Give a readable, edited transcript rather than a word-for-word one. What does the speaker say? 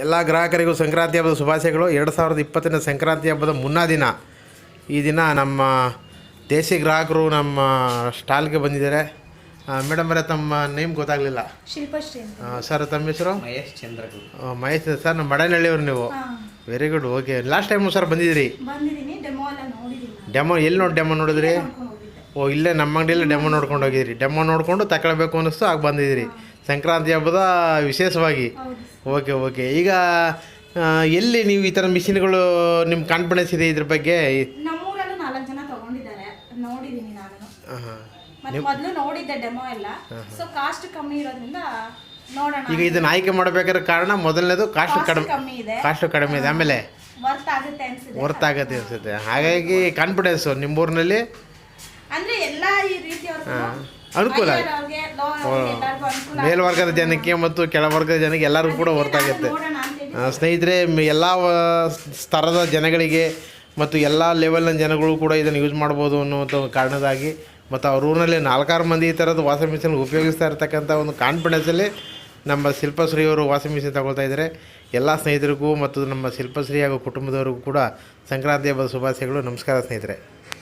ಎಲ್ಲ ಗ್ರಾಹಕರಿಗೂ ಸಂಕ್ರಾಂತಿ ಹಬ್ಬದ ಶುಭಾಶಯಗಳು. 2020ನೇ ಸಂಕ್ರಾಂತಿ ಹಬ್ಬದ ಮುನ್ನಾ ದಿನ. ಈ ದಿನ ನಮ್ಮ ದೇಸಿ ಗ್ರಾಹಕರು ನಮ್ಮ ಸ್ಟಾಲ್ಗೆ ಬಂದಿದ್ದಾರೆ. ಮೇಡಮ್ ಅವರೇ, ತಮ್ಮ ನೇಮ್ ಗೊತ್ತಾಗಲಿಲ್ಲ. ಶಿಲ್ಪಶ್ರೀ ಸರ್, ತಮ್ಮ ಹೆಸರು? ಮಹೇಶ್ ಚಂದ್ರಗುರು. ಮಹೇಶ್ ಸರ್, ನಮ್ಮ ಬಡನಹಳ್ಳಿಯವರು ನೀವು. Very good. Okay, last time sir ಬಂದಿದ್ದೀರಿ. ಡೆಮೋ ಎಲ್ಲಿ ಡೆಮೋ ನೋಡಿದ್ರಿ? ಓ, ಇಲ್ಲೇ ನಮ್ಮ ಅಂಗಡಿಯಲ್ಲೇ ಡೆಮೋ ನೋಡ್ಕೊಂಡು ಹೋಗಿದ್ದೀರಿ. ಡೆಮೋ ನೋಡಿಕೊಂಡು ತಗೊಳ್ಬೇಕು ಅನ್ನಿಸ್ತು, ಆಗ ಬಂದಿದ್ದೀರಿ ಸಂಕ್ರಾಂತಿ ಹಬ್ಬದ ವಿಶೇಷವಾಗಿ. ಓಕೆ. ಈಗ ಎಲ್ಲಿ ನೀವು ಈ ಥರ ಮಿಷಿನ್ಗಳು ನಿಮ್ಮ ಕಾನ್ಫಿಡೆನ್ಸ್ ಇದೆ ಇದ್ರ ಬಗ್ಗೆ? ನಮ್ಮೂರಲ್ಲೂ 4 ಜನ ತಗೊಂಡಿದ್ದಾರೆ, ನೋಡಿದ್ದೀನಿ ನಾನು. ಮೊದಲು ನೋಡಿದ್ದೆ ಡೆಮೋ ಎಲ್ಲ. ಸೊ ಕಾಸ್ಟ್ ಕಮ್ಮಿ ಇರೋದ್ರಿಂದ ನೋಡೋಣ. ಈಗ ಇದನ್ನ ಆಯ್ಕೆ ಮಾಡಬೇಕಾದ್ರೆ ಕಾರಣ ಮೊದಲನೇದು ಕಾಸ್ಟ್ ಕಡಿಮೆ ಇದೆ. ಆಮೇಲೆ ವರ್ತ್ ಆಗುತ್ತೆ ಅನ್ಸುತ್ತೆ. ಹಾಗಾಗಿ ಕಾನ್ಫಿಡೆನ್ಸು ನಿಮ್ಮೂರಿನಲ್ಲಿ ಅಂದ್ರೆ ಎಲ್ಲ ಈ ರೀತಿಯವ್ರಿಗೆ ಅನುಕೂಲ, ಮೇಲ್ವರ್ಗದ ಜನಕ್ಕೆ ಮತ್ತು ಕೆಳವರ್ಗದ ಜನಕ್ಕೆ ಎಲ್ಲರಿಗೂ ಕೂಡ ಹೊರತಾಗುತ್ತೆ. ಸ್ನೇಹಿತರೆ, ಎಲ್ಲ ಸ್ತರದ ಜನಗಳಿಗೆ ಮತ್ತು ಎಲ್ಲ ಲೆವೆಲ್ನ ಜನಗಳು ಕೂಡ ಇದನ್ನು ಯೂಸ್ ಮಾಡ್ಬೋದು ಅನ್ನುವಂಥ ಕಾರಣದಾಗಿ ಮತ್ತು ಅವ್ರ ಊರಿನಲ್ಲಿ 4-6 ಮಂದಿ ಈ ಥರದ ವಾಷಿಂಗ್ ಮಿಷಿನ್ ಉಪಯೋಗಿಸ್ತಾ ಇರ್ತಕ್ಕಂಥ ಒಂದು ಕಾನ್ಫಿಡೆನ್ಸಲ್ಲಿ ನಮ್ಮ ಶಿಲ್ಪಶ್ರೀಯವರು ವಾಷಿಂಗ್ ಮಿಷಿನ್ ತಗೊಳ್ತಾ ಇದ್ದಾರೆ. ಎಲ್ಲ ಸ್ನೇಹಿತರಿಗೂ ಮತ್ತು ನಮ್ಮ ಶಿಲ್ಪಶ್ರೀ ಹಾಗೂ ಕುಟುಂಬದವರಿಗೂ ಕೂಡ ಸಂಕ್ರಾಂತಿ ಹಬ್ಬದ ಶುಭಾಶಯಗಳು. ನಮಸ್ಕಾರ ಸ್ನೇಹಿತರೆ.